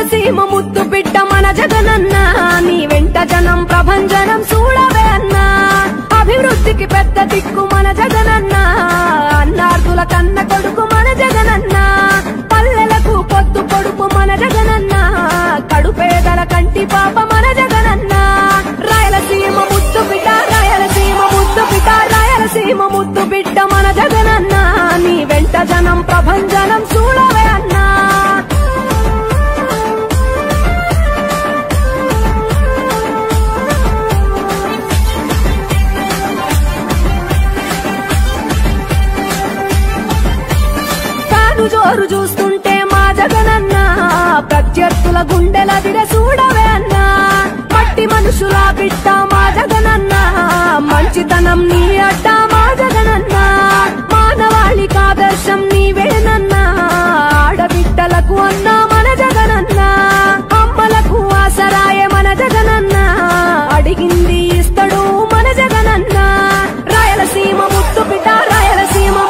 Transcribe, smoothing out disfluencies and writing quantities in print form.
రాయలసీమ ముద్దు బిడ్డ మన జగనన్న నీ వెంట జనం ప్రభంజనం చూడవే అన్నా అభివృద్ధికి పెద్ద దిక్కు మన జగనన్న అన్నార్థుల కన్న కొడుకు మన జగనన్న పల్లెలకు పొద్దు పొడుపు మన జగనన్న కడుపేదల కంటి పాప మన జగనన్న రాయలసీమ ముద్దు బిడ్డ రాయలసీమ ముద్దు బిడ్డ రాయలసీమ ముద్దు బిడ్డ మన జగనన్న నీ వెంట జనం ప్రభంజనం చూడవే అన్నా జోరు చూస్తుంటే మా జగనన్న ప్రత్యర్థుల గుండెల దిర చూడవే అన్నా మట్టి మనుషుల బిడ్డ మా జగనన్న మంచితనం నీ అడ్డ